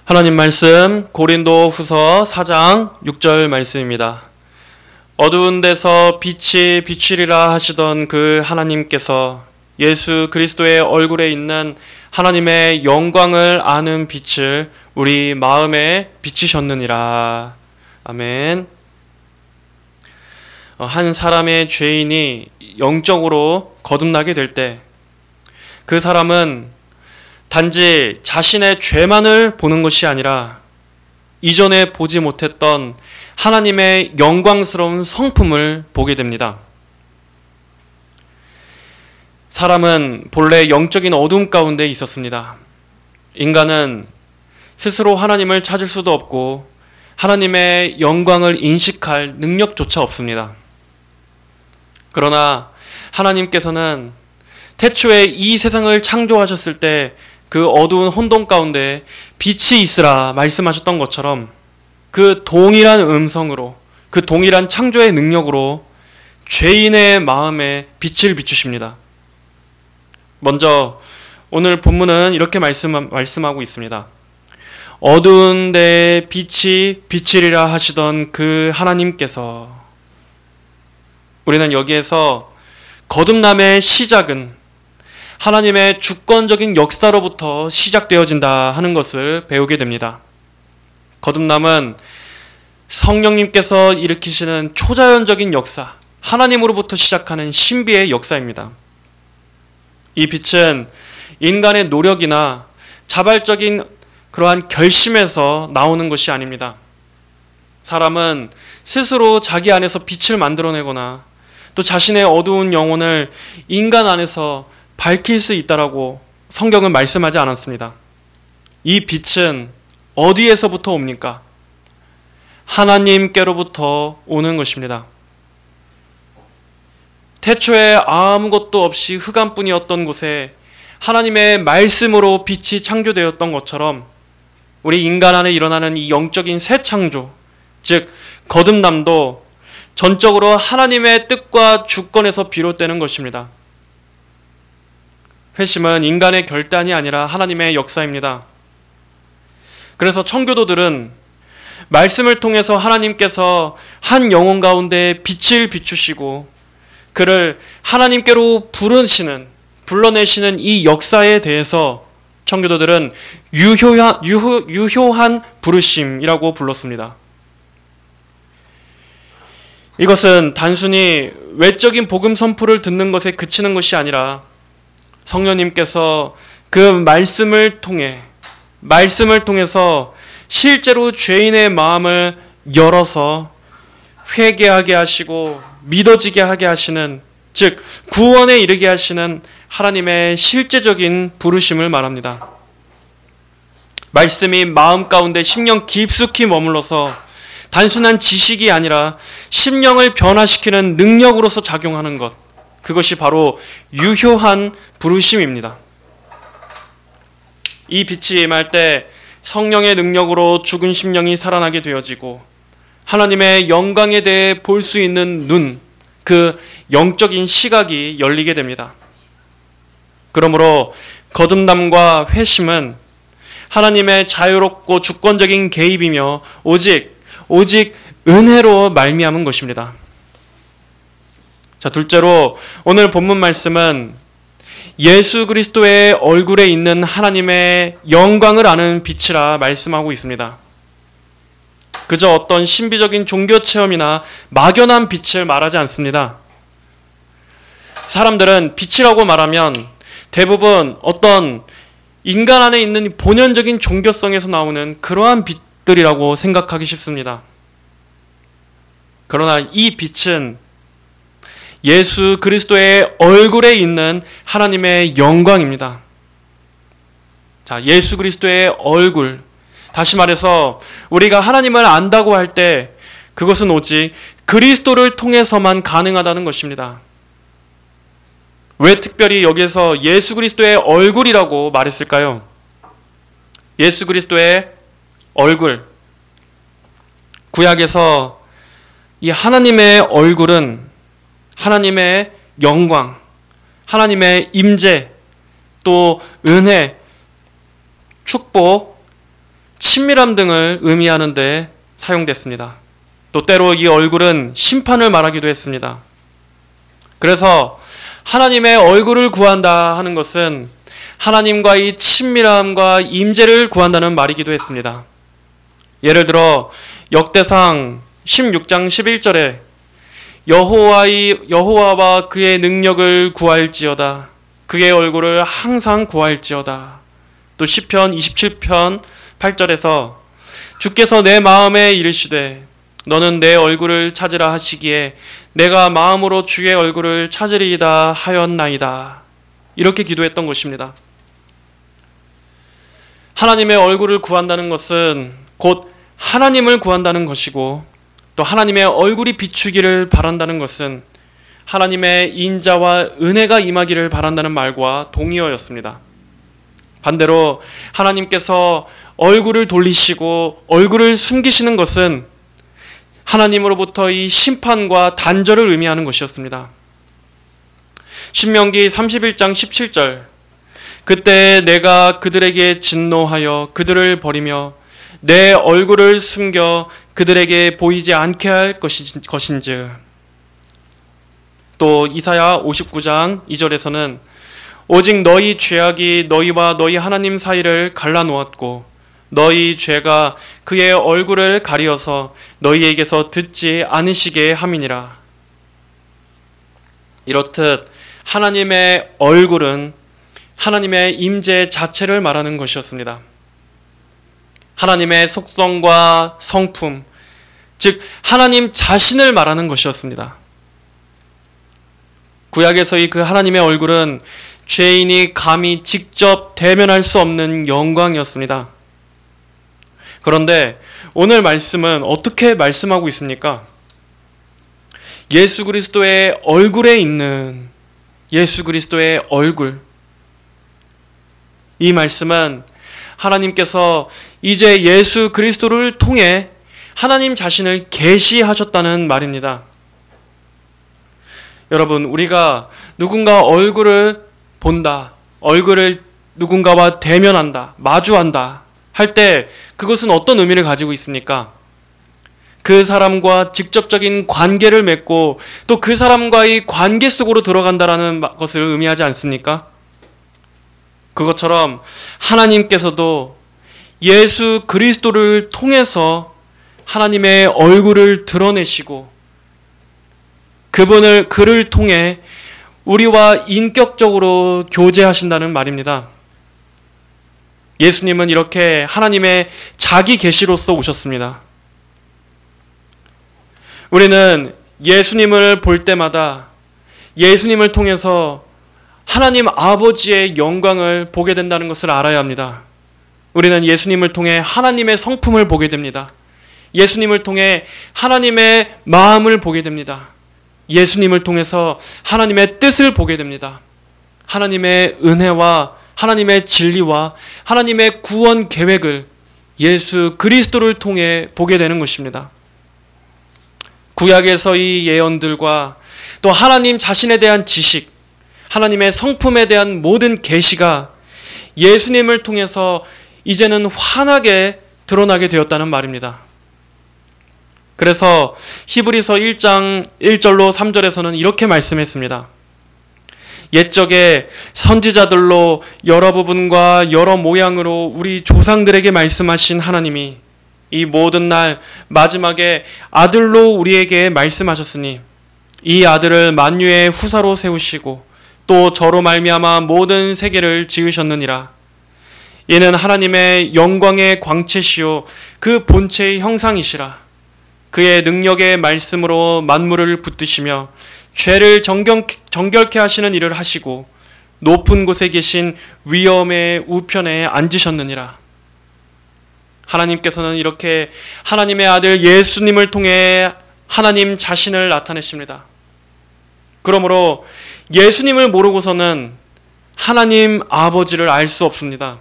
하나님 말씀 고린도 후서 4장 6절 말씀입니다. 어두운 데서 빛이 비추리라 하시던 그 하나님께서 예수 그리스도의 얼굴에 있는 하나님의 영광을 아는 빛을 우리 마음에 비치셨느니라. 아멘. 한 사람의 죄인이 영적으로 거듭나게 될 때 그 사람은 단지 자신의 죄만을 보는 것이 아니라 이전에 보지 못했던 하나님의 영광스러운 성품을 보게 됩니다. 사람은 본래 영적인 어둠 가운데 있었습니다. 인간은 스스로 하나님을 찾을 수도 없고 하나님의 영광을 인식할 능력조차 없습니다. 그러나 하나님께서는 태초에 이 세상을 창조하셨을 때 그 어두운 혼돈 가운데 빛이 있으라 말씀하셨던 것처럼 그 동일한 음성으로, 그 동일한 창조의 능력으로 죄인의 마음에 빛을 비추십니다. 먼저 오늘 본문은 이렇게 말씀하고 있습니다. 어두운 데에 빛이 비치리라 하시던 그 하나님께서, 우리는 여기에서 거듭남의 시작은 하나님의 주권적인 역사로부터 시작되어진다 하는 것을 배우게 됩니다. 거듭남은 성령님께서 일으키시는 초자연적인 역사, 하나님으로부터 시작하는 신비의 역사입니다. 이 빛은 인간의 노력이나 자발적인 그러한 결심에서 나오는 것이 아닙니다. 사람은 스스로 자기 안에서 빛을 만들어내거나 또 자신의 어두운 영혼을 인간 안에서 밝힐 수 있다라고 성경은 말씀하지 않았습니다. 이 빛은 어디에서부터 옵니까? 하나님께로부터 오는 것입니다. 태초에 아무것도 없이 흑암뿐이었던 곳에 하나님의 말씀으로 빛이 창조되었던 것처럼 우리 인간 안에 일어나는 이 영적인 새 창조, 즉 거듭남도 전적으로 하나님의 뜻과 주권에서 비롯되는 것입니다. 회심은 인간의 결단이 아니라 하나님의 역사입니다. 그래서 청교도들은 말씀을 통해서 하나님께서 한 영혼 가운데 빛을 비추시고 그를 하나님께로 불러내시는 이 역사에 대해서 청교도들은 유효한 부르심이라고 불렀습니다. 이것은 단순히 외적인 복음 선포를 듣는 것에 그치는 것이 아니라 성령님께서 그 말씀을 통해서 실제로 죄인의 마음을 열어서 회개하게 하시고 믿어지게 하게 하시는, 즉 구원에 이르게 하시는 하나님의 실제적인 부르심을 말합니다. 말씀이 마음 가운데 심령 깊숙이 머물러서 단순한 지식이 아니라 심령을 변화시키는 능력으로서 작용하는 것, 그것이 바로 유효한 부르심입니다. 이 빛이 임할 때 성령의 능력으로 죽은 심령이 살아나게 되어지고 하나님의 영광에 대해 볼 수 있는 눈, 그 영적인 시각이 열리게 됩니다. 그러므로 거듭남과 회심은 하나님의 자유롭고 주권적인 개입이며 오직 은혜로 말미암은 것입니다. 자, 둘째로 오늘 본문 말씀은 예수 그리스도의 얼굴에 있는 하나님의 영광을 아는 빛이라 말씀하고 있습니다. 그저 어떤 신비적인 종교 체험이나 막연한 빛을 말하지 않습니다. 사람들은 빛이라고 말하면 대부분 어떤 인간 안에 있는 본연적인 종교성에서 나오는 그러한 빛들이라고 생각하기 쉽습니다. 그러나 이 빛은 예수 그리스도의 얼굴에 있는 하나님의 영광입니다. 자, 예수 그리스도의 얼굴. 다시 말해서 우리가 하나님을 안다고 할 때 그것은 오직 그리스도를 통해서만 가능하다는 것입니다. 왜 특별히 여기에서 예수 그리스도의 얼굴이라고 말했을까요? 예수 그리스도의 얼굴. 구약에서 이 하나님의 얼굴은 하나님의 영광, 하나님의 임재, 또 은혜, 축복, 친밀함 등을 의미하는 데 사용됐습니다. 또 때로 이 얼굴은 심판을 말하기도 했습니다. 그래서 하나님의 얼굴을 구한다 하는 것은 하나님과의 친밀함과 임재를 구한다는 말이기도 했습니다. 예를 들어 역대상 16장 11절에 여호와와 그의 능력을 구할지어다. 그의 얼굴을 항상 구할지어다. 또 시편 27편 8절에서 주께서 내 마음에 이르시되 너는 내 얼굴을 찾으라 하시기에 내가 마음으로 주의 얼굴을 찾으리이다 하였나이다. 이렇게 기도했던 것입니다. 하나님의 얼굴을 구한다는 것은 곧 하나님을 구한다는 것이고, 또 하나님의 얼굴이 비추기를 바란다는 것은 하나님의 인자와 은혜가 임하기를 바란다는 말과 동의어였습니다. 반대로 하나님께서 얼굴을 돌리시고 얼굴을 숨기시는 것은 하나님으로부터 이 심판과 단절을 의미하는 것이었습니다. 신명기 31장 17절 그때 내가 그들에게 진노하여 그들을 버리며 내 얼굴을 숨겨 그들에게 보이지 않게 할 것인즉. 또 이사야 59장 2절에서는 오직 너희 죄악이 너희와 너희 하나님 사이를 갈라놓았고 너희 죄가 그의 얼굴을 가리어서 너희에게서 듣지 않으시게 함이니라. 이렇듯 하나님의 얼굴은 하나님의 임재 자체를 말하는 것이었습니다. 하나님의 속성과 성품, 즉 하나님 자신을 말하는 것이었습니다. 구약에서의 그 하나님의 얼굴은 죄인이 감히 직접 대면할 수 없는 영광이었습니다. 그런데 오늘 말씀은 어떻게 말씀하고 있습니까? 예수 그리스도의 얼굴에 있는 예수 그리스도의 얼굴. 이 말씀은 하나님께서 이제 예수 그리스도를 통해 하나님 자신을 계시하셨다는 말입니다. 여러분, 우리가 누군가 얼굴을 본다, 얼굴을 누군가와 대면한다, 마주한다 할 때 그것은 어떤 의미를 가지고 있습니까? 그 사람과 직접적인 관계를 맺고 또 그 사람과의 관계 속으로 들어간다라는 것을 의미하지 않습니까? 그것처럼 하나님께서도 예수 그리스도를 통해서 하나님의 얼굴을 드러내시고 그를 통해 우리와 인격적으로 교제하신다는 말입니다. 예수님은 이렇게 하나님의 자기 계시로서 오셨습니다. 우리는 예수님을 볼 때마다 예수님을 통해서 하나님 아버지의 영광을 보게 된다는 것을 알아야 합니다. 우리는 예수님을 통해 하나님의 성품을 보게 됩니다. 예수님을 통해 하나님의 마음을 보게 됩니다. 예수님을 통해서 하나님의 뜻을 보게 됩니다. 하나님의 은혜와 하나님의 진리와 하나님의 구원 계획을 예수 그리스도를 통해 보게 되는 것입니다. 구약에서의 예언들과 또 하나님 자신에 대한 지식, 하나님의 성품에 대한 모든 계시가 예수님을 통해서 이제는 환하게 드러나게 되었다는 말입니다. 그래서 히브리서 1장 1절로 3절에서는 이렇게 말씀했습니다. 옛적에 선지자들로 여러 부분과 여러 모양으로 우리 조상들에게 말씀하신 하나님이 이 모든 날 마지막에 아들로 우리에게 말씀하셨으니 이 아들을 만유의 후사로 세우시고 또 저로 말미암아 모든 세계를 지으셨느니라. 이는 하나님의 영광의 광채시요 그 본체의 형상이시라. 그의 능력의 말씀으로 만물을 붙드시며 죄를 정결케 하시는 일을 하시고 높은 곳에 계신 위엄의 우편에 앉으셨느니라. 하나님께서는 이렇게 하나님의 아들 예수님을 통해 하나님 자신을 나타내십니다. 그러므로 예수님을 모르고서는 하나님 아버지를 알 수 없습니다.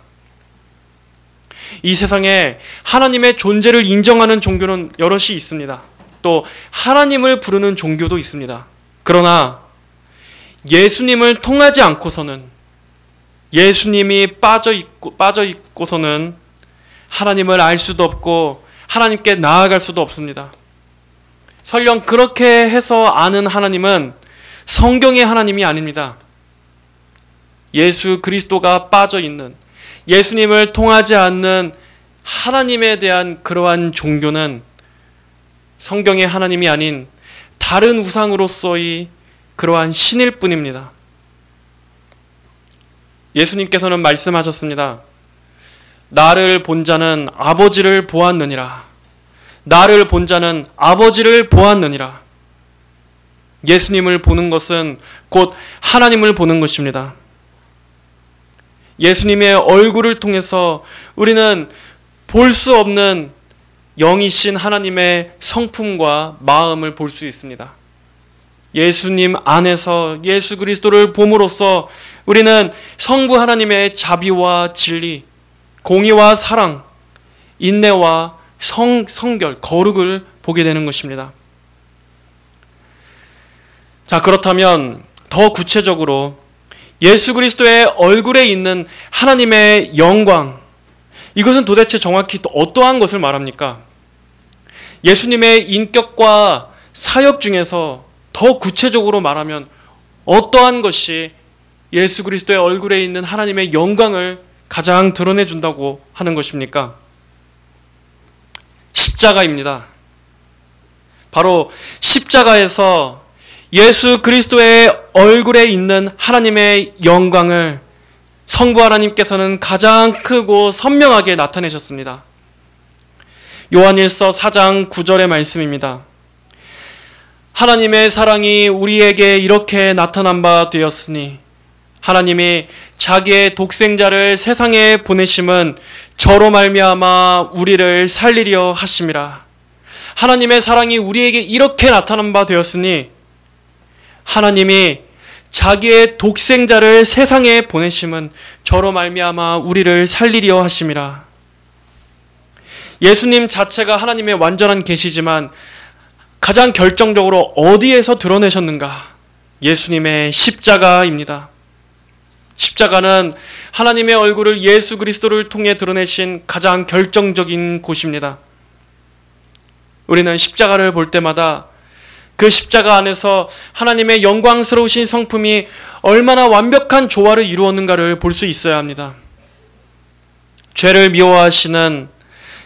이 세상에 하나님의 존재를 인정하는 종교는 여럿이 있습니다. 또 하나님을 부르는 종교도 있습니다. 그러나 예수님을 통하지 않고서는, 예수님이 빠져 있고서는 하나님을 알 수도 없고 하나님께 나아갈 수도 없습니다. 설령 그렇게 해서 아는 하나님은 성경의 하나님이 아닙니다. 예수 그리스도가 빠져 있는, 예수님을 통하지 않는 하나님에 대한 그러한 종교는 성경의 하나님이 아닌 다른 우상으로서의 그러한 신일 뿐입니다. 예수님께서는 말씀하셨습니다. 나를 본 자는 아버지를 보았느니라. 나를 본 자는 아버지를 보았느니라. 예수님을 보는 것은 곧 하나님을 보는 것입니다. 예수님의 얼굴을 통해서 우리는 볼 수 없는 영이신 하나님의 성품과 마음을 볼 수 있습니다. 예수님 안에서 예수 그리스도를 봄으로써 우리는 성부 하나님의 자비와 진리, 공의와 사랑, 인내와 성결, 거룩을 보게 되는 것입니다. 자, 그렇다면 더 구체적으로 예수 그리스도의 얼굴에 있는 하나님의 영광, 이것은 도대체 정확히 어떠한 것을 말합니까? 예수님의 인격과 사역 중에서 더 구체적으로 말하면 어떠한 것이 예수 그리스도의 얼굴에 있는 하나님의 영광을 가장 드러내준다고 하는 것입니까? 십자가입니다. 바로 십자가에서 예수 그리스도의 얼굴에 있는 하나님의 영광을 성부 하나님께서는 가장 크고 선명하게 나타내셨습니다. 요한일서 4장 9절의 말씀입니다. 하나님의 사랑이 우리에게 이렇게 나타난 바 되었으니 하나님이 자기의 독생자를 세상에 보내심은 저로 말미암아 우리를 살리려 하심이라. 하나님의 사랑이 우리에게 이렇게 나타난 바 되었으니 하나님이 자기의 독생자를 세상에 보내심은 저로 말미암아 우리를 살리려 하심이라. 예수님 자체가 하나님의 완전한 계시지만 가장 결정적으로 어디에서 드러내셨는가? 예수님의 십자가입니다. 십자가는 하나님의 얼굴을 예수 그리스도를 통해 드러내신 가장 결정적인 곳입니다. 우리는 십자가를 볼 때마다 그 십자가 안에서 하나님의 영광스러우신 성품이 얼마나 완벽한 조화를 이루었는가를 볼 수 있어야 합니다. 죄를 미워하시는,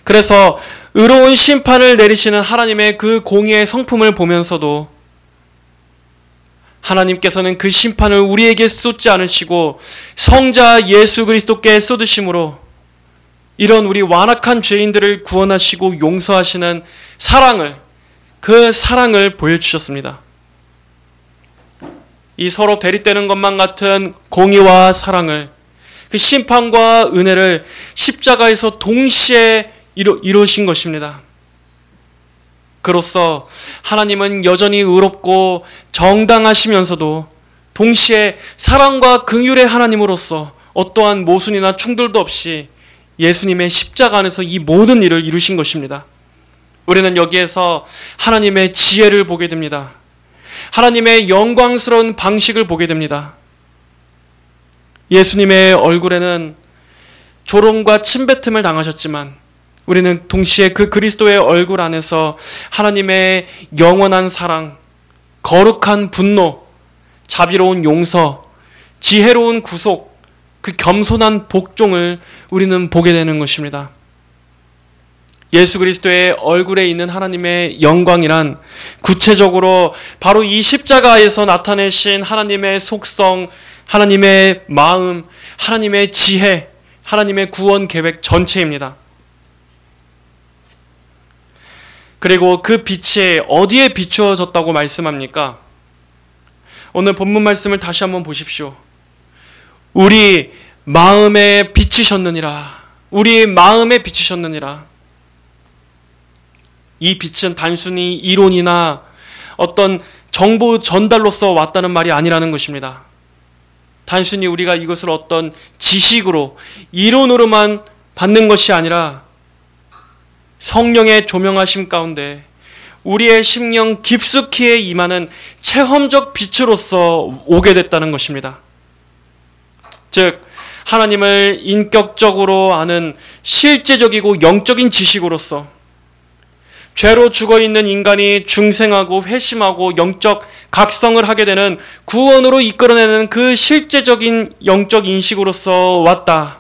그래서 의로운 심판을 내리시는 하나님의 그 공의의 성품을 보면서도 하나님께서는 그 심판을 우리에게 쏟지 않으시고 성자 예수 그리스도께 쏟으심으로 이런 우리 완악한 죄인들을 구원하시고 용서하시는 사랑을, 그 사랑을 보여주셨습니다. 이 서로 대립되는 것만 같은 공의와 사랑을, 그 심판과 은혜를 십자가에서 동시에 이루신 것입니다. 그로써 하나님은 여전히 의롭고 정당하시면서도 동시에 사랑과 긍휼의 하나님으로서 어떠한 모순이나 충돌도 없이 예수님의 십자가 안에서 이 모든 일을 이루신 것입니다. 우리는 여기에서 하나님의 지혜를 보게 됩니다. 하나님의 영광스러운 방식을 보게 됩니다. 예수님의 얼굴에는 조롱과 침뱉음을 당하셨지만 우리는 동시에 그 그리스도의 얼굴 안에서 하나님의 영원한 사랑, 거룩한 분노, 자비로운 용서, 지혜로운 구속, 그 겸손한 복종을 우리는 보게 되는 것입니다. 예수 그리스도의 얼굴에 있는 하나님의 영광이란 구체적으로 바로 이 십자가에서 나타내신 하나님의 속성, 하나님의 마음, 하나님의 지혜, 하나님의 구원 계획 전체입니다. 그리고 그 빛이 어디에 비추어졌다고 말씀합니까? 오늘 본문 말씀을 다시 한번 보십시오. 우리 마음에 비치셨느니라. 우리 마음에 비치셨느니라. 이 빛은 단순히 이론이나 어떤 정보 전달로서 왔다는 말이 아니라는 것입니다. 단순히 우리가 이것을 어떤 지식으로, 이론으로만 받는 것이 아니라 성령의 조명하심 가운데 우리의 심령 깊숙이에 임하는 체험적 빛으로서 오게 됐다는 것입니다. 즉 하나님을 인격적으로 아는 실제적이고 영적인 지식으로서 죄로 죽어있는 인간이 중생하고 회심하고 영적 각성을 하게 되는 구원으로 이끌어내는 그 실제적인 영적 인식으로서 왔다.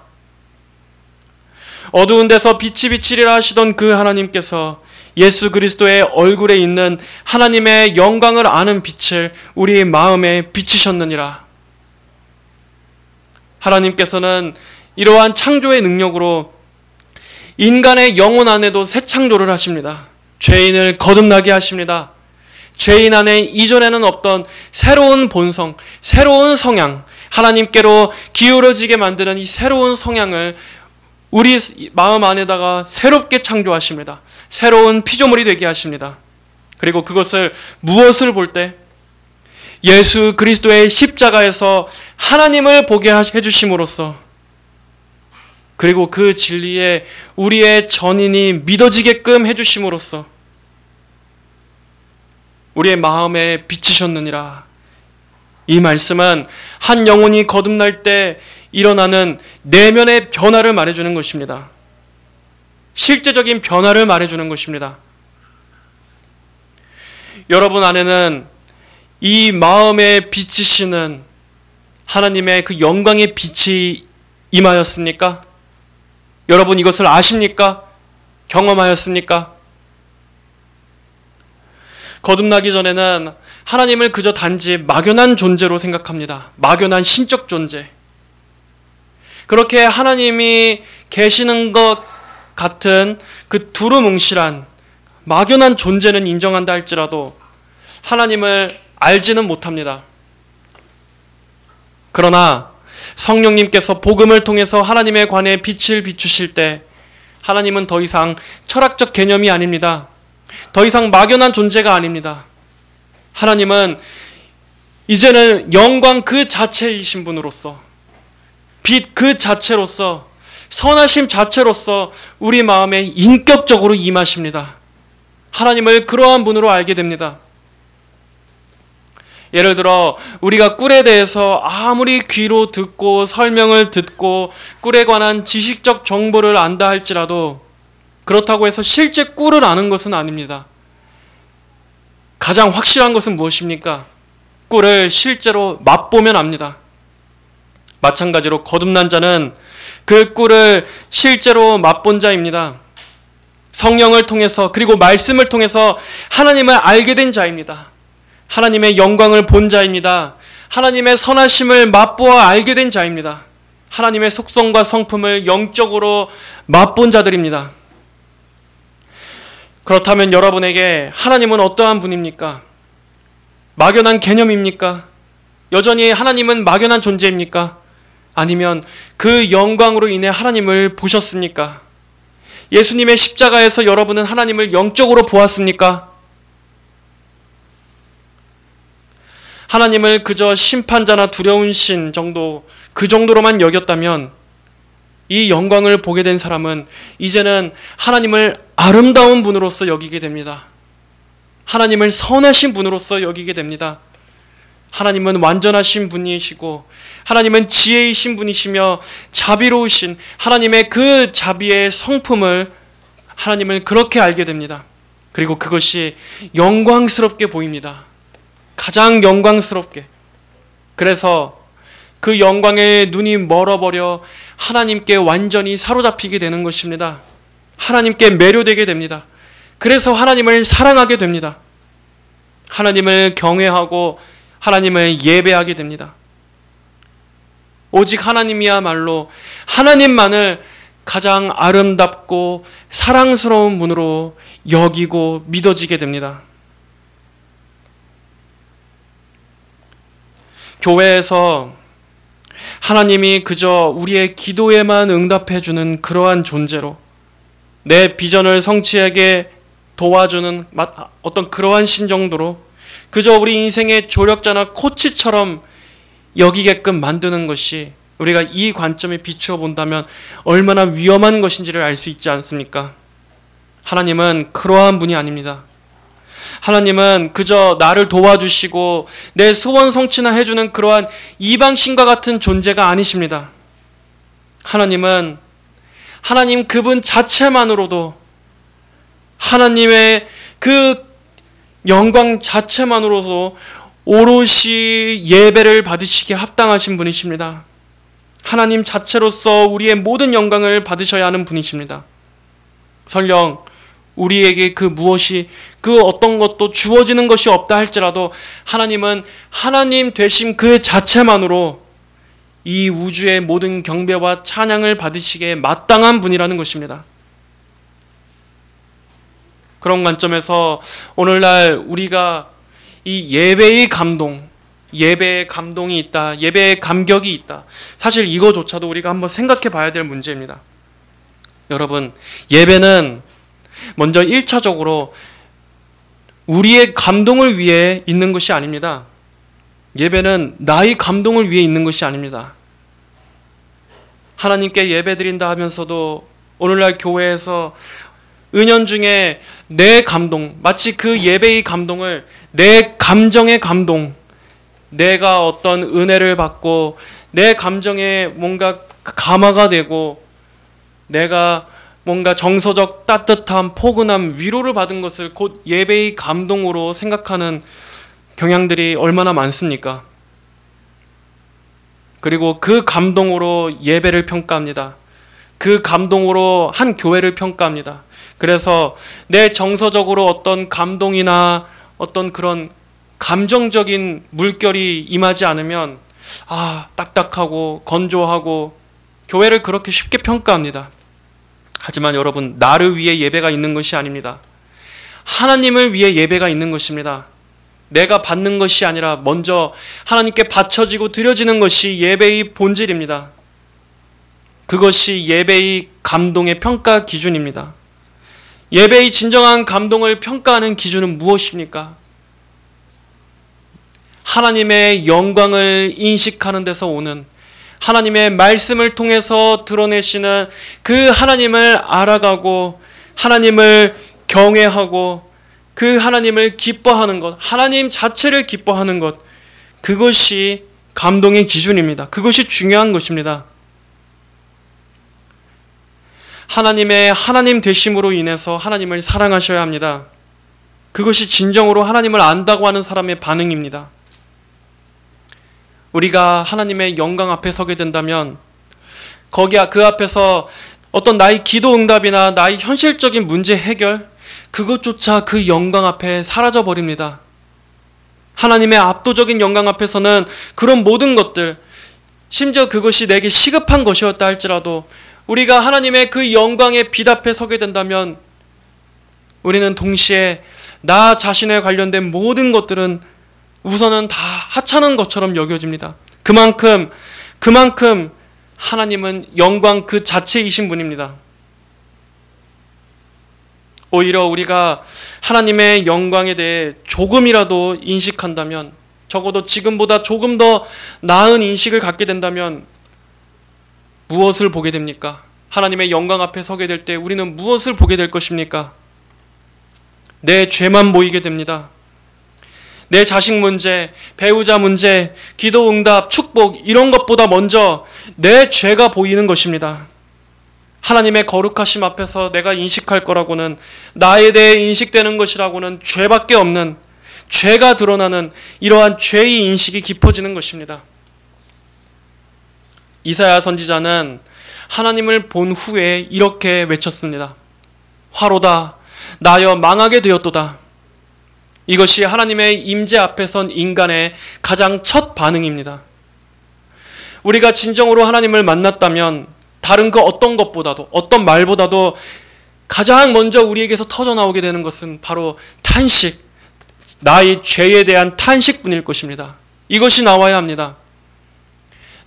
어두운 데서 빛이 비치리라 하시던 그 하나님께서 예수 그리스도의 얼굴에 있는 하나님의 영광을 아는 빛을 우리의 마음에 비치셨느니라. 하나님께서는 이러한 창조의 능력으로 인간의 영혼 안에도 새 창조를 하십니다. 죄인을 거듭나게 하십니다. 죄인 안에 이전에는 없던 새로운 본성, 새로운 성향, 하나님께로 기울어지게 만드는 이 새로운 성향을 우리 마음 안에다가 새롭게 창조하십니다. 새로운 피조물이 되게 하십니다. 그리고 그것을 무엇을 볼 때? 예수 그리스도의 십자가에서 하나님을 보게 해주심으로써, 그리고 그 진리에 우리의 전인이 믿어지게끔 해주심으로써 우리의 마음에 비치셨느니라. 이 말씀은 한 영혼이 거듭날 때 일어나는 내면의 변화를 말해주는 것입니다. 실제적인 변화를 말해주는 것입니다. 여러분 안에는 이 마음에 비치시는 하나님의 그 영광의 빛이 임하였습니까? 여러분 이것을 아십니까? 경험하였습니까? 거듭나기 전에는 하나님을 그저 단지 막연한 존재로 생각합니다. 막연한 신적 존재. 그렇게 하나님이 계시는 것 같은 그 두루뭉실한 막연한 존재는 인정한다 할지라도 하나님을 알지는 못합니다. 그러나 성령님께서 복음을 통해서 하나님에 관해 빛을 비추실 때 하나님은 더 이상 철학적 개념이 아닙니다. 더 이상 막연한 존재가 아닙니다. 하나님은 이제는 영광 그 자체이신 분으로서, 빛 그 자체로서, 선하심 자체로서 우리 마음에 인격적으로 임하십니다. 하나님을 그러한 분으로 알게 됩니다. 예를 들어 우리가 꿀에 대해서 아무리 귀로 듣고 설명을 듣고 꿀에 관한 지식적 정보를 안다 할지라도 그렇다고 해서 실제 꿀을 아는 것은 아닙니다. 가장 확실한 것은 무엇입니까? 꿀을 실제로 맛보면 압니다. 마찬가지로 거듭난 자는 그 꿀을 실제로 맛본 자입니다. 성령을 통해서 그리고 말씀을 통해서 하나님을 알게 된 자입니다. 하나님의 영광을 본 자입니다. 하나님의 선하심을 맛보아 알게 된 자입니다. 하나님의 속성과 성품을 영적으로 맛본 자들입니다. 그렇다면 여러분에게 하나님은 어떠한 분입니까? 막연한 개념입니까? 여전히 하나님은 막연한 존재입니까? 아니면 그 영광으로 인해 하나님을 보셨습니까? 예수님의 십자가에서 여러분은 하나님을 영적으로 보았습니까? 하나님을 그저 심판자나 두려운 신 정도, 그 정도로만 여겼다면 이 영광을 보게 된 사람은 이제는 하나님을 아름다운 분으로서 여기게 됩니다. 하나님을 선하신 분으로서 여기게 됩니다. 하나님은 완전하신 분이시고 하나님은 지혜이신 분이시며 자비로우신 하나님의 그 자비의 성품을, 하나님을 그렇게 알게 됩니다. 그리고 그것이 영광스럽게 보입니다. 가장 영광스럽게. 그래서 그 영광에 눈이 멀어버려 하나님께 완전히 사로잡히게 되는 것입니다. 하나님께 매료되게 됩니다. 그래서 하나님을 사랑하게 됩니다. 하나님을 경외하고 하나님을 예배하게 됩니다. 오직 하나님이야말로 하나님만을 가장 아름답고 사랑스러운 분으로 여기고 믿어지게 됩니다. 교회에서 하나님이 그저 우리의 기도에만 응답해주는 그러한 존재로 내 비전을 성취하게 도와주는 어떤 그러한 신 정도로 그저 우리 인생의 조력자나 코치처럼 여기게끔 만드는 것이, 우리가 이 관점에 비추어 본다면 얼마나 위험한 것인지를 알 수 있지 않습니까? 하나님은 그러한 분이 아닙니다. 하나님은 그저 나를 도와주시고 내 소원 성취나 해주는 그러한 이방신과 같은 존재가 아니십니다. 하나님은 하나님 그분 자체만으로도 하나님의 그 영광 자체만으로도 오롯이 예배를 받으시기에 합당하신 분이십니다. 하나님 자체로서 우리의 모든 영광을 받으셔야 하는 분이십니다. 설령 우리에게 그 무엇이 그 어떤 것도 주어지는 것이 없다 할지라도 하나님은 하나님 되심 그 자체만으로 이 우주의 모든 경배와 찬양을 받으시기에 마땅한 분이라는 것입니다. 그런 관점에서 오늘날 우리가 이 예배의 감동, 예배의 감동이 있다, 예배의 감격이 있다. 사실 이거조차도 우리가 한번 생각해 봐야 될 문제입니다. 여러분, 예배는 먼저 1차적으로 우리의 감동을 위해 있는 것이 아닙니다. 예배는 나의 감동을 위해 있는 것이 아닙니다. 하나님께 예배드린다 하면서도 오늘날 교회에서 은연중에 내 감동, 마치 그 예배의 감동을 내 감정의 감동, 내가 어떤 은혜를 받고 내 감정에 뭔가 감화가 되고 내가 뭔가 정서적 따뜻함, 포근함, 위로를 받은 것을 곧 예배의 감동으로 생각하는 경향들이 얼마나 많습니까? 그리고 그 감동으로 예배를 평가합니다. 그 감동으로 한 교회를 평가합니다. 그래서 내 정서적으로 어떤 감동이나 어떤 그런 감정적인 물결이 임하지 않으면 딱딱하고 건조하고 교회를 그렇게 쉽게 평가합니다. 하지만 여러분, 나를 위해 예배가 있는 것이 아닙니다. 하나님을 위해 예배가 있는 것입니다. 내가 받는 것이 아니라 먼저 하나님께 바쳐지고 드려지는 것이 예배의 본질입니다. 그것이 예배의 감동의 평가 기준입니다. 예배의 진정한 감동을 평가하는 기준은 무엇입니까? 하나님의 영광을 인식하는 데서 오는 하나님의 말씀을 통해서 드러내시는 그 하나님을 알아가고 하나님을 경외하고 그 하나님을 기뻐하는 것, 하나님 자체를 기뻐하는 것, 그것이 감동의 기준입니다. 그것이 중요한 것입니다. 하나님의 하나님 되심으로 인해서 하나님을 사랑하셔야 합니다. 그것이 진정으로 하나님을 안다고 하는 사람의 반응입니다. 우리가 하나님의 영광 앞에 서게 된다면 그 앞에서 어떤 나의 기도 응답이나 나의 현실적인 문제 해결, 그것조차 그 영광 앞에 사라져 버립니다. 하나님의 압도적인 영광 앞에서는 그런 모든 것들, 심지어 그것이 내게 시급한 것이었다 할지라도 우리가 하나님의 그 영광의 빛 앞에 서게 된다면 우리는 동시에 나 자신에 관련된 모든 것들은 우선은 다 하찮은 것처럼 여겨집니다. 그만큼 하나님은 영광 그 자체이신 분입니다. 오히려 우리가 하나님의 영광에 대해 조금이라도 인식한다면, 적어도 지금보다 조금 더 나은 인식을 갖게 된다면 무엇을 보게 됩니까? 하나님의 영광 앞에 서게 될 때 우리는 무엇을 보게 될 것입니까? 내 죄만 보이게 됩니다. 내 자식 문제, 배우자 문제, 기도 응답, 축복, 이런 것보다 먼저 내 죄가 보이는 것입니다. 하나님의 거룩하심 앞에서 내가 인식할 거라고는, 나에 대해 인식되는 것이라고는 죄밖에 없는, 죄가 드러나는 이러한 죄의 인식이 깊어지는 것입니다. 이사야 선지자는 하나님을 본 후에 이렇게 외쳤습니다. 화로다, 나여 망하게 되었도다. 이것이 하나님의 임재 앞에 선 인간의 가장 첫 반응입니다. 우리가 진정으로 하나님을 만났다면 다른 그 어떤 것보다도, 어떤 말보다도 가장 먼저 우리에게서 터져나오게 되는 것은 바로 탄식, 나의 죄에 대한 탄식뿐일 것입니다. 이것이 나와야 합니다.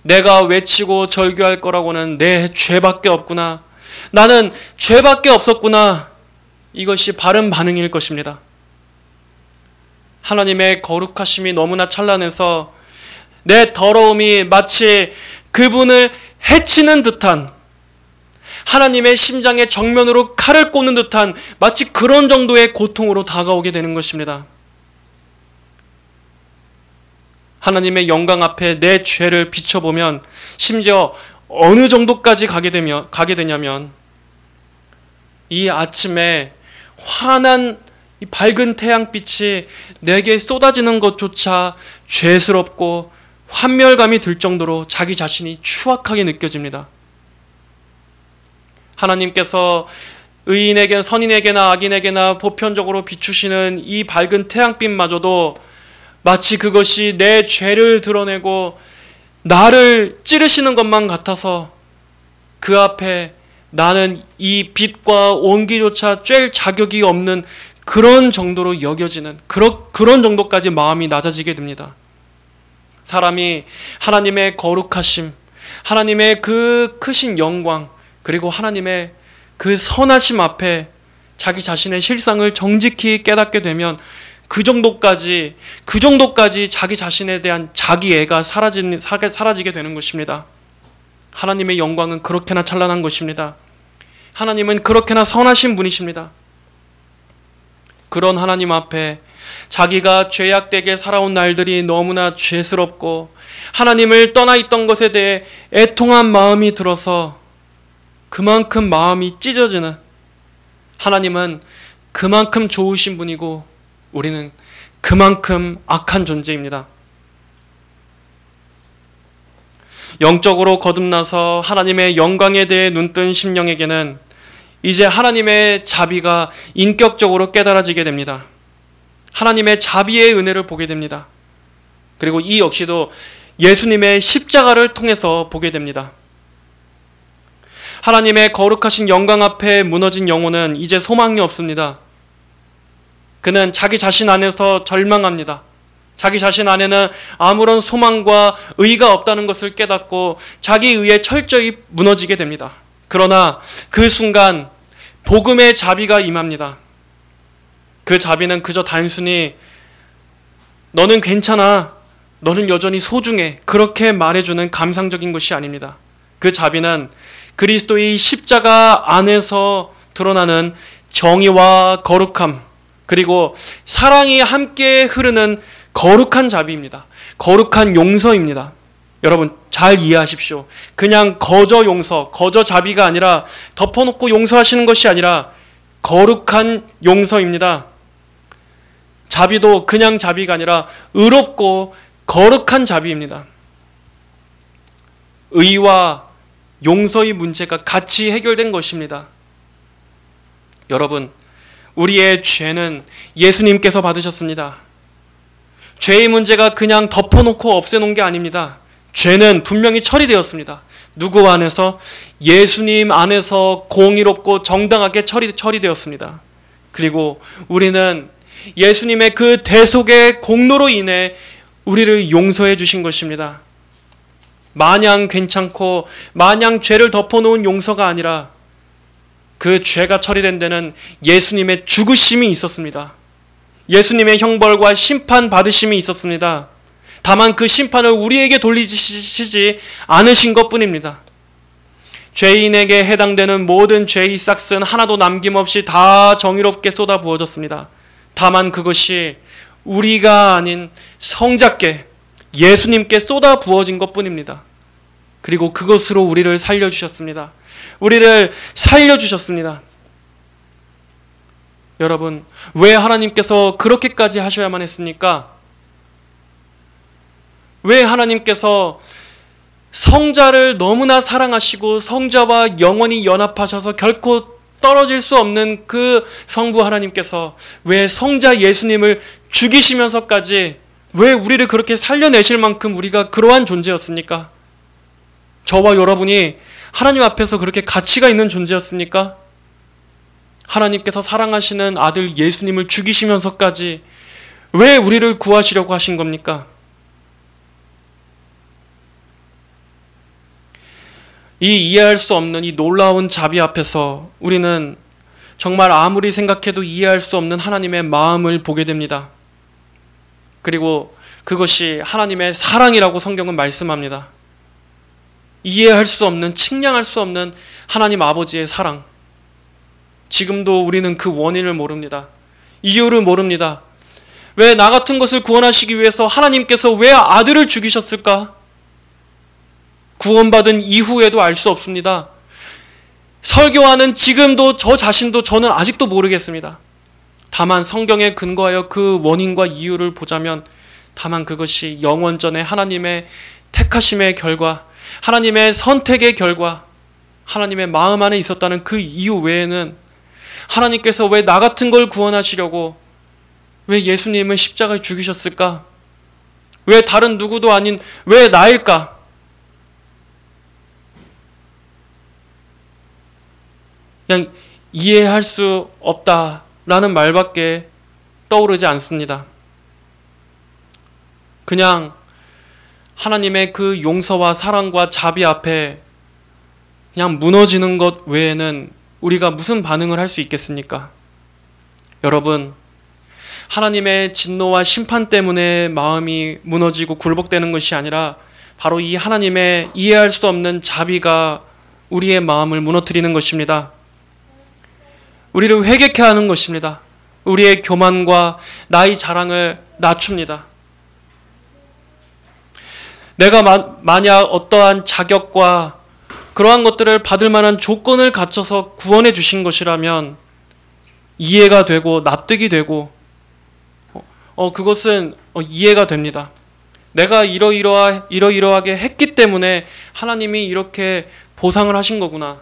내가 외치고 절규할 거라고는 내 죄밖에 없구나, 나는 죄밖에 없었구나, 이것이 바른 반응일 것입니다. 하나님의 거룩하심이 너무나 찬란해서 내 더러움이 마치 그분을 해치는 듯한, 하나님의 심장에 정면으로 칼을 꽂는 듯한 마치 그런 정도의 고통으로 다가오게 되는 것입니다. 하나님의 영광 앞에 내 죄를 비춰보면 심지어 어느 정도까지 가게 되냐면 이 아침에 환한 이 밝은 태양빛이 내게 쏟아지는 것조차 죄스럽고 환멸감이 들 정도로 자기 자신이 추악하게 느껴집니다. 하나님께서 의인에게, 선인에게나 악인에게나 보편적으로 비추시는 이 밝은 태양빛마저도 마치 그것이 내 죄를 드러내고 나를 찌르시는 것만 같아서 그 앞에 나는 이 빛과 온기조차 쬐 자격이 없는 그런 정도로 여겨지는, 그런 정도까지 마음이 낮아지게 됩니다. 사람이 하나님의 거룩하심, 하나님의 그 크신 영광, 그리고 하나님의 그 선하심 앞에 자기 자신의 실상을 정직히 깨닫게 되면 그 정도까지 자기 자신에 대한 자기애가 사라지게 되는 것입니다. 하나님의 영광은 그렇게나 찬란한 것입니다. 하나님은 그렇게나 선하신 분이십니다. 그런 하나님 앞에 자기가 죄악되게 살아온 날들이 너무나 죄스럽고 하나님을 떠나 있던 것에 대해 애통한 마음이 들어서 그만큼 마음이 찢어지는, 하나님은 그만큼 좋으신 분이고 우리는 그만큼 악한 존재입니다. 영적으로 거듭나서 하나님의 영광에 대해 눈뜬 심령에게는 이제 하나님의 자비가 인격적으로 깨달아지게 됩니다. 하나님의 자비의 은혜를 보게 됩니다. 그리고 이 역시도 예수님의 십자가를 통해서 보게 됩니다. 하나님의 거룩하신 영광 앞에 무너진 영혼은 이제 소망이 없습니다. 그는 자기 자신 안에서 절망합니다. 자기 자신 안에는 아무런 소망과 의가 없다는 것을 깨닫고 자기 의에 철저히 무너지게 됩니다. 그러나 그 순간 복음의 자비가 임합니다. 그 자비는 그저 단순히 너는 괜찮아, 너는 여전히 소중해, 그렇게 말해주는 감상적인 것이 아닙니다. 그 자비는 그리스도의 십자가 안에서 드러나는 정의와 거룩함, 그리고 사랑이 함께 흐르는 거룩한 자비입니다. 거룩한 용서입니다. 여러분 잘 이해하십시오. 그냥 거저 용서, 거저 자비가 아니라 덮어놓고 용서하시는 것이 아니라 거룩한 용서입니다. 자비도 그냥 자비가 아니라 의롭고 거룩한 자비입니다. 의와 용서의 문제가 같이 해결된 것입니다. 여러분, 우리의 죄는 예수님께서 받으셨습니다. 죄의 문제가 그냥 덮어놓고 없애놓은 게 아닙니다. 죄는 분명히 처리되었습니다. 누구 안에서? 예수님 안에서 공의롭고 정당하게 처리되었습니다. 그리고 우리는 예수님의 그 대속의 공로로 인해 우리를 용서해 주신 것입니다. 마냥 괜찮고 마냥 죄를 덮어놓은 용서가 아니라 그 죄가 처리된 데는 예수님의 죽으심이 있었습니다. 예수님의 형벌과 심판 받으심이 있었습니다. 다만 그 심판을 우리에게 돌리시지 않으신 것뿐입니다. 죄인에게 해당되는 모든 죄의 싹은 하나도 남김없이 다 정의롭게 쏟아 부어졌습니다. 다만 그것이 우리가 아닌 성자께, 예수님께 쏟아 부어진 것뿐입니다. 그리고 그것으로 우리를 살려주셨습니다. 우리를 살려주셨습니다. 여러분, 왜 하나님께서 그렇게까지 하셔야만 했습니까? 왜 하나님께서 성자를 너무나 사랑하시고 성자와 영원히 연합하셔서 결코 떨어질 수 없는 그 성부 하나님께서 왜 성자 예수님을 죽이시면서까지 왜 우리를 그렇게 살려내실 만큼 우리가 그러한 존재였습니까? 저와 여러분이 하나님 앞에서 그렇게 가치가 있는 존재였습니까? 하나님께서 사랑하시는 아들 예수님을 죽이시면서까지 왜 우리를 구하시려고 하신 겁니까? 이 이해할 수 없는 이 놀라운 자비 앞에서 우리는 정말 아무리 생각해도 이해할 수 없는 하나님의 마음을 보게 됩니다. 그리고 그것이 하나님의 사랑이라고 성경은 말씀합니다. 이해할 수 없는, 측량할 수 없는 하나님 아버지의 사랑. 지금도 우리는 그 원인을 모릅니다. 이유를 모릅니다. 왜 나 같은 것을 구원하시기 위해서 하나님께서 왜 아들을 죽이셨을까? 구원받은 이후에도 알 수 없습니다. 설교하는 지금도 저 자신도 저는 아직도 모르겠습니다. 다만 성경에 근거하여 그 원인과 이유를 보자면 다만 그것이 영원전에 하나님의 택하심의 결과, 하나님의 선택의 결과, 하나님의 마음 안에 있었다는 그 이유 외에는 하나님께서 왜 나 같은 걸 구원하시려고 왜 예수님을 십자가에 죽이셨을까? 왜 다른 누구도 아닌 왜 나일까? 그냥 이해할 수 없다라는 말밖에 떠오르지 않습니다. 그냥 하나님의 그 용서와 사랑과 자비 앞에 그냥 무너지는 것 외에는 우리가 무슨 반응을 할 수 있겠습니까? 여러분, 하나님의 진노와 심판 때문에 마음이 무너지고 굴복되는 것이 아니라 바로 이 하나님의 이해할 수 없는 자비가 우리의 마음을 무너뜨리는 것입니다. 우리를 회개케 하는 것입니다. 우리의 교만과 나의 자랑을 낮춥니다. 내가 만약 어떠한 자격과 그러한 것들을 받을 만한 조건을 갖춰서 구원해 주신 것이라면 이해가 되고 납득이 되고 그것은 이해가 됩니다. 내가 이러이러하게 했기 때문에 하나님이 이렇게 보상을 하신 거구나.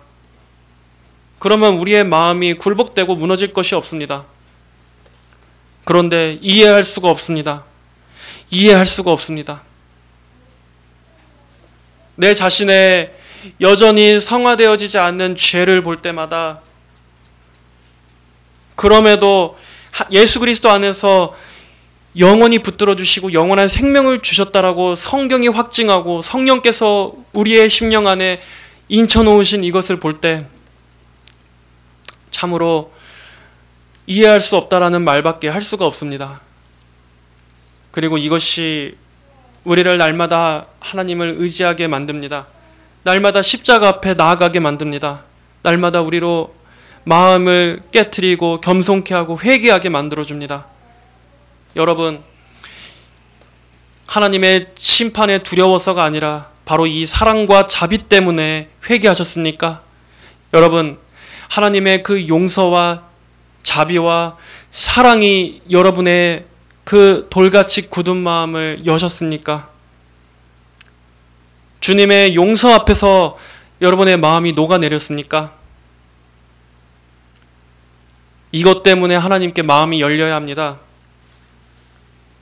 그러면 우리의 마음이 굴복되고 무너질 것이 없습니다. 그런데 이해할 수가 없습니다. 이해할 수가 없습니다. 내 자신의 여전히 성화되어지지 않는 죄를 볼 때마다 그럼에도 예수 그리스도 안에서 영원히 붙들어 주시고 영원한 생명을 주셨다라고 성경이 확증하고 성령께서 우리의 심령 안에 인쳐 놓으신 이것을 볼 때 참으로 이해할 수 없다라는 말밖에 할 수가 없습니다. 그리고 이것이 우리를 날마다 하나님을 의지하게 만듭니다. 날마다 십자가 앞에 나아가게 만듭니다. 날마다 우리로 마음을 깨트리고 겸손케 하고 회개하게 만들어줍니다. 여러분, 하나님의 심판에 두려워서가 아니라 바로 이 사랑과 자비 때문에 회개하셨습니까? 여러분, 하나님의 그 용서와 자비와 사랑이 여러분의 그 돌같이 굳은 마음을 여셨습니까? 주님의 용서 앞에서 여러분의 마음이 녹아내렸습니까? 이것 때문에 하나님께 마음이 열려야 합니다.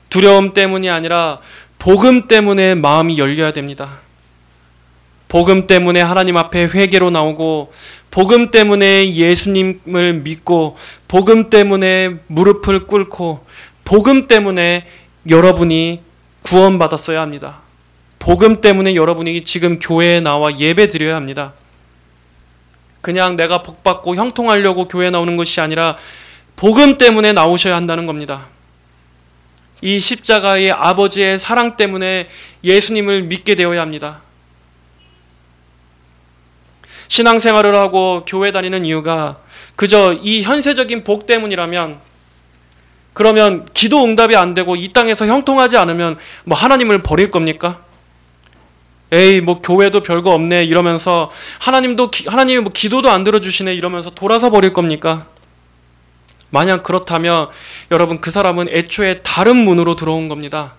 두려움 때문이 아니라 복음 때문에 마음이 열려야 됩니다. 복음 때문에 하나님 앞에 회개로 나오고 복음 때문에 예수님을 믿고 복음 때문에 무릎을 꿇고 복음 때문에 여러분이 구원받았어야 합니다. 복음 때문에 여러분이 지금 교회에 나와 예배 드려야 합니다. 그냥 내가 복받고 형통하려고 교회에 나오는 것이 아니라 복음 때문에 나오셔야 한다는 겁니다. 이 십자가의 아버지의 사랑 때문에 예수님을 믿게 되어야 합니다. 신앙생활을 하고 교회 다니는 이유가 그저 이 현세적인 복 때문이라면 그러면 기도 응답이 안 되고 이 땅에서 형통하지 않으면 뭐 하나님을 버릴 겁니까? 에이 뭐 교회도 별거 없네 이러면서 하나님이 뭐 기도도 안 들어주시네 이러면서 돌아서 버릴 겁니까? 만약 그렇다면 여러분 그 사람은 애초에 다른 문으로 들어온 겁니다.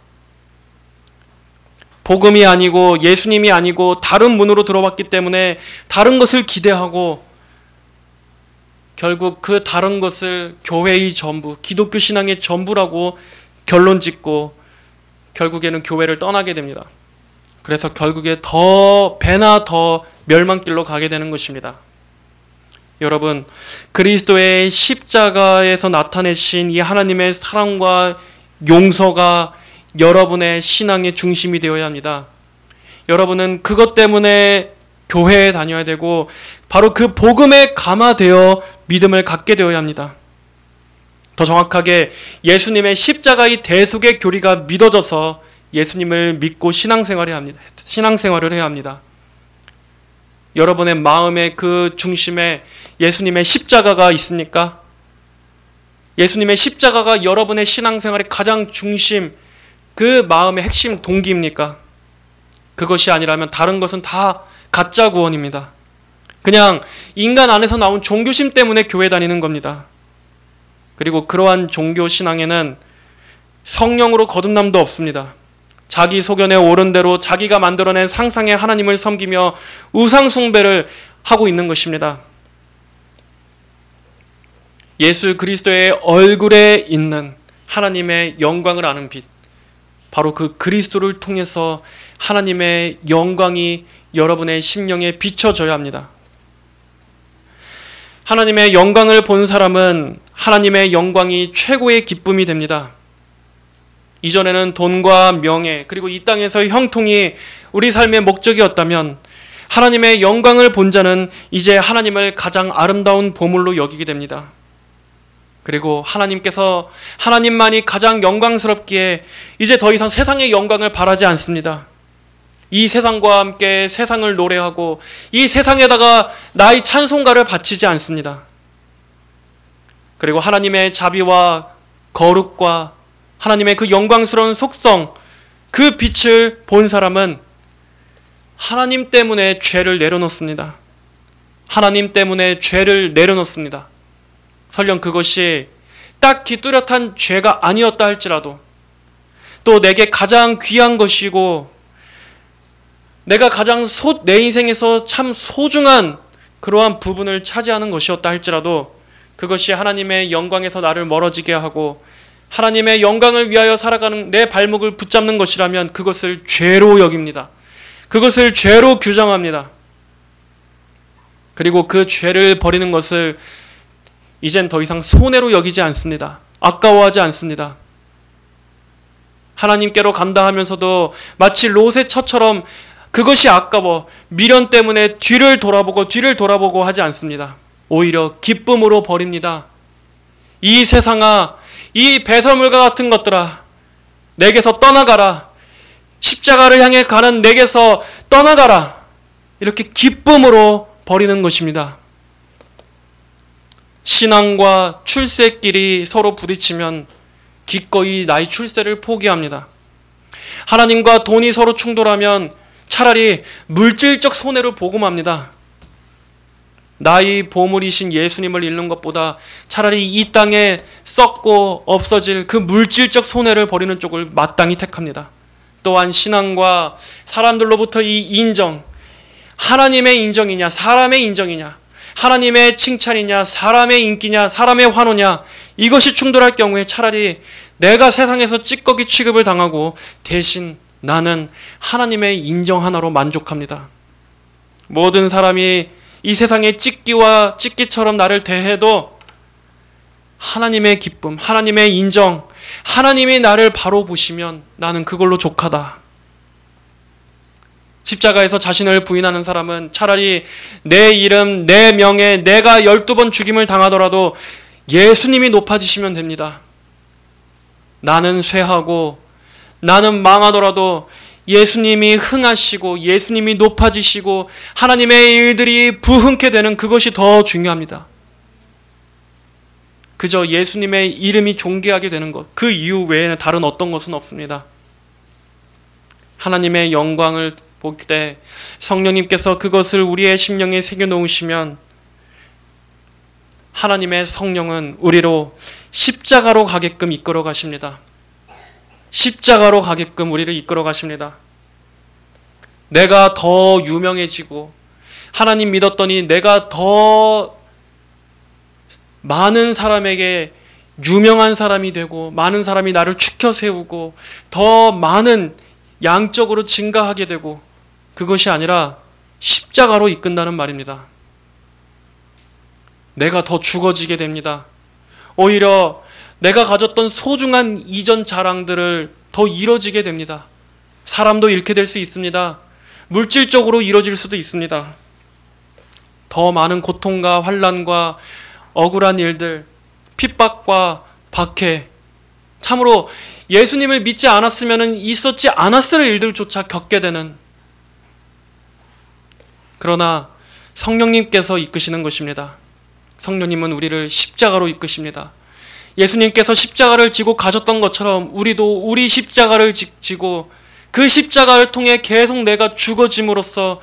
복음이 아니고 예수님이 아니고 다른 문으로 들어왔기 때문에 다른 것을 기대하고 결국 그 다른 것을 교회의 전부, 기독교 신앙의 전부라고 결론 짓고 결국에는 교회를 떠나게 됩니다. 그래서 결국에 배나 더 멸망길로 가게 되는 것입니다. 여러분, 그리스도의 십자가에서 나타내신 이 하나님의 사랑과 용서가 여러분의 신앙의 중심이 되어야 합니다. 여러분은 그것 때문에 교회에 다녀야 되고 바로 그 복음에 감화되어 믿음을 갖게 되어야 합니다. 더 정확하게 예수님의 십자가의 대속의 교리가 믿어져서 예수님을 믿고 신앙생활을 해야 합니다. 여러분의 마음의 그 중심에 예수님의 십자가가 있습니까? 예수님의 십자가가 여러분의 신앙생활의 가장 중심, 그 마음의 핵심 동기입니까? 그것이 아니라면 다른 것은 다 가짜 구원입니다. 그냥 인간 안에서 나온 종교심 때문에 교회 다니는 겁니다. 그리고 그러한 종교 신앙에는 성령으로 거듭남도 없습니다. 자기 소견에 옳은 대로 자기가 만들어낸 상상의 하나님을 섬기며 우상 숭배를 하고 있는 것입니다. 예수 그리스도의 얼굴에 있는 하나님의 영광을 아는 빛, 바로 그 그리스도를 통해서 하나님의 영광이 여러분의 심령에 비춰져야 합니다. 하나님의 영광을 본 사람은 하나님의 영광이 최고의 기쁨이 됩니다. 이전에는 돈과 명예 그리고 이 땅에서의 형통이 우리 삶의 목적이었다면 하나님의 영광을 본 자는 이제 하나님을 가장 아름다운 보물로 여기게 됩니다. 그리고 하나님께서 하나님만이 가장 영광스럽기에 이제 더 이상 세상의 영광을 바라지 않습니다. 이 세상과 함께 세상을 노래하고 이 세상에다가 나의 찬송가를 바치지 않습니다. 그리고 하나님의 자비와 거룩과 하나님의 그 영광스러운 속성, 그 빛을 본 사람은 하나님 때문에 죄를 내려놓습니다. 하나님 때문에 죄를 내려놓습니다. 설령 그것이 딱히 뚜렷한 죄가 아니었다 할지라도, 또 내게 가장 귀한 것이고 내가 가장 내 인생에서 참 소중한 그러한 부분을 차지하는 것이었다 할지라도 그것이 하나님의 영광에서 나를 멀어지게 하고 하나님의 영광을 위하여 살아가는 내 발목을 붙잡는 것이라면 그것을 죄로 여깁니다. 그것을 죄로 규정합니다. 그리고 그 죄를 버리는 것을 이젠 더 이상 손해로 여기지 않습니다. 아까워하지 않습니다. 하나님께로 간다 하면서도 마치 롯의 처처럼 그것이 아까워 미련 때문에 뒤를 돌아보고 하지 않습니다. 오히려 기쁨으로 버립니다. 이 세상아, 이 배설물과 같은 것들아, 내게서 떠나가라. 십자가를 향해 가는 내게서 떠나가라. 이렇게 기쁨으로 버리는 것입니다. 신앙과 출세끼리 서로 부딪히면 기꺼이 나의 출세를 포기합니다. 하나님과 돈이 서로 충돌하면 차라리 물질적 손해를 보고맙니다. 나의 보물이신 예수님을 잃는 것보다 차라리 이 땅에 썩고 없어질 그 물질적 손해를 버리는 쪽을 마땅히 택합니다. 또한 신앙과 사람들로부터 이 인정, 하나님의 인정이냐 사람의 인정이냐, 하나님의 칭찬이냐 사람의 인기냐 사람의 환호냐, 이것이 충돌할 경우에 차라리 내가 세상에서 찌꺼기 취급을 당하고 대신 나는 하나님의 인정 하나로 만족합니다. 모든 사람이 이 세상의 찌끼와 찌끼처럼 나를 대해도 하나님의 기쁨, 하나님의 인정, 하나님이 나를 바로 보시면 나는 그걸로 족하다. 십자가에서 자신을 부인하는 사람은 차라리 내 이름, 내 명예, 내가 12번 죽임을 당하더라도 예수님이 높아지시면 됩니다. 나는 쇠하고 나는 망하더라도 예수님이 흥하시고 예수님이 높아지시고 하나님의 일들이 부흥케 되는 그것이 더 중요합니다. 그저 예수님의 이름이 존귀하게 되는 것, 그 이유 외에는 다른 어떤 것은 없습니다. 하나님의 영광을 볼 때 성령님께서 그것을 우리의 심령에 새겨놓으시면 하나님의 성령은 우리로 십자가로 가게끔 이끌어 가십니다. 십자가로 가게끔 우리를 이끌어 가십니다. 내가 더 유명해지고 하나님 믿었더니 내가 더 많은 사람에게 유명한 사람이 되고 많은 사람이 나를 추켜 세우고 더 많은 양적으로 증가하게 되고, 그것이 아니라 십자가로 이끈다는 말입니다. 내가 더 죽어지게 됩니다. 오히려 내가 가졌던 소중한 이전 자랑들을 더 잃어지게 됩니다. 사람도 잃게 될 수 있습니다. 물질적으로 잃어질 수도 있습니다. 더 많은 고통과 환난과 억울한 일들, 핍박과 박해, 참으로 예수님을 믿지 않았으면 있었지 않았을 일들조차 겪게 되는, 그러나 성령님께서 이끄시는 것입니다. 성령님은 우리를 십자가로 이끄십니다. 예수님께서 십자가를 지고 가셨던 것처럼 우리도 우리 십자가를 지고 그 십자가를 통해 계속 내가 죽어짐으로써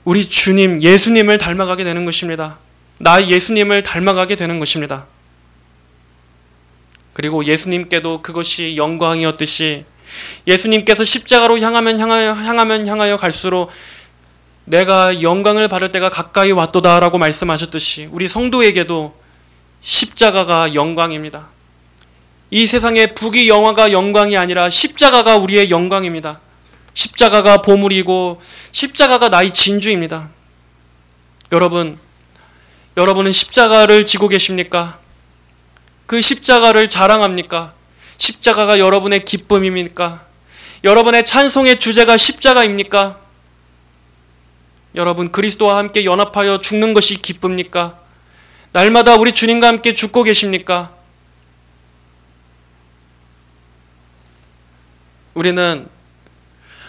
우리 주님 예수님을 닮아가게 되는 것입니다. 나 예수님을 닮아가게 되는 것입니다. 그리고 예수님께도 그것이 영광이었듯이 예수님께서 십자가로 향하여 갈수록 내가 영광을 받을 때가 가까이 왔도다라고 말씀하셨듯이 우리 성도에게도 십자가가 영광입니다. 이 세상의 부귀 영화가 영광이 아니라 십자가가 우리의 영광입니다. 십자가가 보물이고 십자가가 나의 진주입니다. 여러분은 십자가를 지고 계십니까? 그 십자가를 자랑합니까? 십자가가 여러분의 기쁨입니까? 여러분의 찬송의 주제가 십자가입니까? 여러분 그리스도와 함께 연합하여 죽는 것이 기쁩니까? 날마다 우리 주님과 함께 죽고 계십니까? 우리는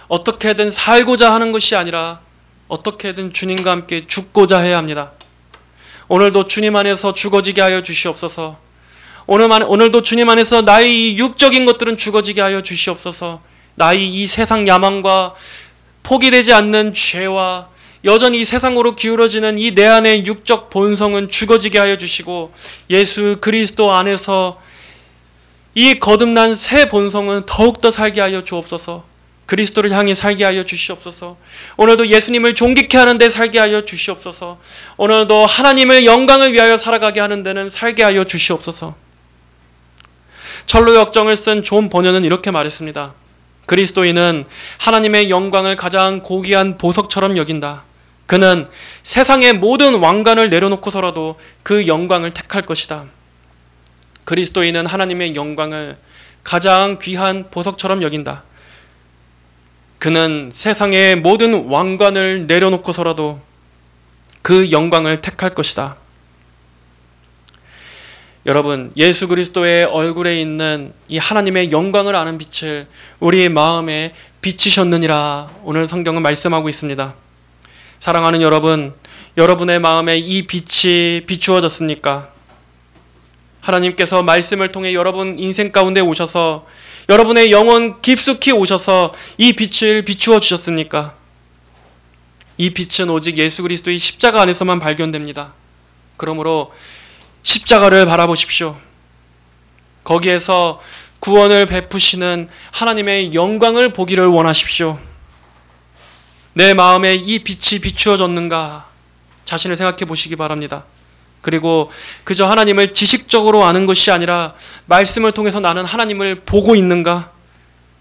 어떻게든 살고자 하는 것이 아니라 어떻게든 주님과 함께 죽고자 해야 합니다. 오늘도 주님 안에서 죽어지게 하여 주시옵소서. 오늘도 주님 안에서 나의 이 육적인 것들은 죽어지게 하여 주시옵소서. 나의 이 세상 야망과 포기되지 않는 죄와 여전히 이 세상으로 기울어지는 이 내 안의 육적 본성은 죽어지게 하여 주시고 예수 그리스도 안에서 이 거듭난 새 본성은 더욱더 살게 하여 주옵소서. 그리스도를 향해 살게 하여 주시옵소서. 오늘도 예수님을 존귀케 하는 데 살게 하여 주시옵소서. 오늘도 하나님의 영광을 위하여 살아가게 하는 데는 살게 하여 주시옵소서. 철로 역정을 쓴 존 번연은 이렇게 말했습니다. 그리스도인은 하나님의 영광을 가장 고귀한 보석처럼 여긴다. 그는 세상의 모든 왕관을 내려놓고서라도 그 영광을 택할 것이다. 그리스도인은 하나님의 영광을 가장 귀한 보석처럼 여긴다. 그는 세상의 모든 왕관을 내려놓고서라도 그 영광을 택할 것이다. 여러분, 예수 그리스도의 얼굴에 있는 이 하나님의 영광을 아는 빛을 우리 마음에 비치셨느니라 오늘 성경은 말씀하고 있습니다. 사랑하는 여러분, 여러분의 마음에 이 빛이 비추어졌습니까? 하나님께서 말씀을 통해 여러분 인생 가운데 오셔서 여러분의 영혼 깊숙이 오셔서 이 빛을 비추어 주셨습니까? 이 빛은 오직 예수 그리스도의 십자가 안에서만 발견됩니다. 그러므로 십자가를 바라보십시오. 거기에서 구원을 베푸시는 하나님의 영광을 보기를 원하십시오. 내 마음에 이 빛이 비추어졌는가 자신을 생각해 보시기 바랍니다. 그리고 그저 하나님을 지식적으로 아는 것이 아니라 말씀을 통해서 나는 하나님을 보고 있는가?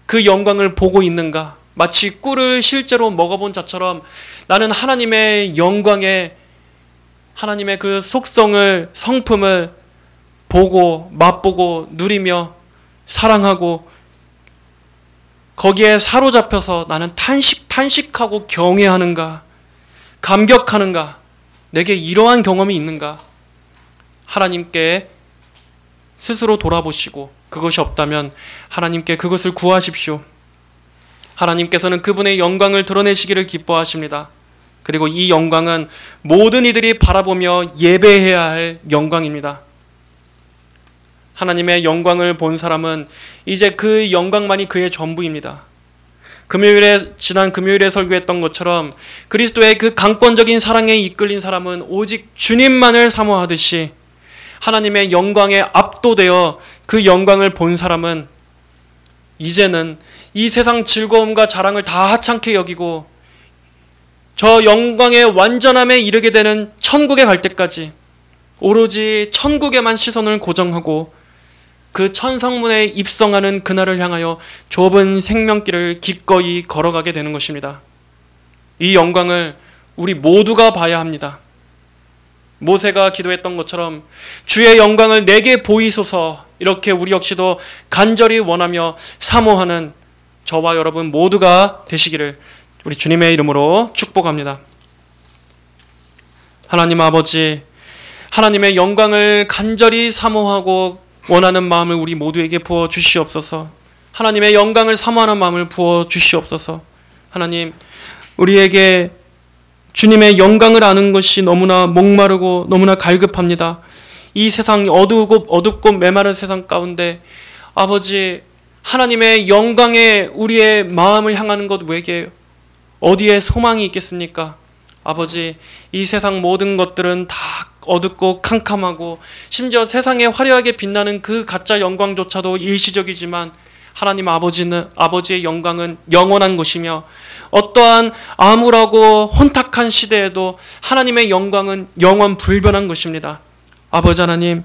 그 영광을 보고 있는가? 마치 꿀을 실제로 먹어본 자처럼 나는 하나님의 영광에 하나님의 그 속성을, 성품을 보고 맛보고 누리며 사랑하고 거기에 사로잡혀서 나는 탄식하고 경외하는가? 감격하는가? 내게 이러한 경험이 있는가? 하나님께 스스로 돌아보시고 그것이 없다면 하나님께 그것을 구하십시오. 하나님께서는 그분의 영광을 드러내시기를 기뻐하십니다. 그리고 이 영광은 모든 이들이 바라보며 예배해야 할 영광입니다. 하나님의 영광을 본 사람은 이제 그 영광만이 그의 전부입니다. 지난 금요일에 설교했던 것처럼 그리스도의 그 강권적인 사랑에 이끌린 사람은 오직 주님만을 사모하듯이 하나님의 영광에 압도되어 그 영광을 본 사람은 이제는 이 세상 즐거움과 자랑을 다 하찮게 여기고 저 영광의 완전함에 이르게 되는 천국에 갈 때까지 오로지 천국에만 시선을 고정하고 그 천성문에 입성하는 그날을 향하여 좁은 생명길을 기꺼이 걸어가게 되는 것입니다. 이 영광을 우리 모두가 봐야 합니다. 모세가 기도했던 것처럼 주의 영광을 내게 보이소서 이렇게 우리 역시도 간절히 원하며 사모하는 저와 여러분 모두가 되시기를 우리 주님의 이름으로 축복합니다. 하나님 아버지, 하나님의 영광을 간절히 사모하고 원하는 마음을 우리 모두에게 부어 주시옵소서. 하나님의 영광을 사모하는 마음을 부어 주시옵소서. 하나님, 우리에게 주님의 영광을 아는 것이 너무나 목마르고 너무나 갈급합니다. 이 세상 어둡고 메마른 세상 가운데 아버지 하나님의 영광에 우리의 마음을 향하는 것 외에 어디에 소망이 있겠습니까? 아버지, 이 세상 모든 것들은 다 어둡고 캄캄하고 심지어 세상에 화려하게 빛나는 그 가짜 영광조차도 일시적이지만 하나님 아버지의 영광은 영원한 것이며 어떠한 암울하고 혼탁한 시대에도 하나님의 영광은 영원 불변한 것입니다. 아버지 하나님,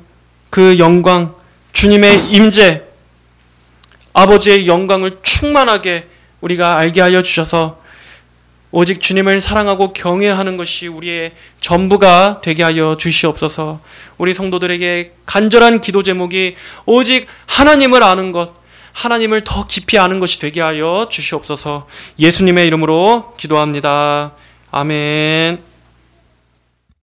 그 영광, 주님의 임재, 아버지의 영광을 충만하게 우리가 알게 하여 주셔서 오직 주님을 사랑하고 경외하는 것이 우리의 전부가 되게 하여 주시옵소서. 우리 성도들에게 간절한 기도 제목이 오직 하나님을 아는 것, 하나님을 더 깊이 아는 것이 되게 하여 주시옵소서. 예수님의 이름으로 기도합니다. 아멘.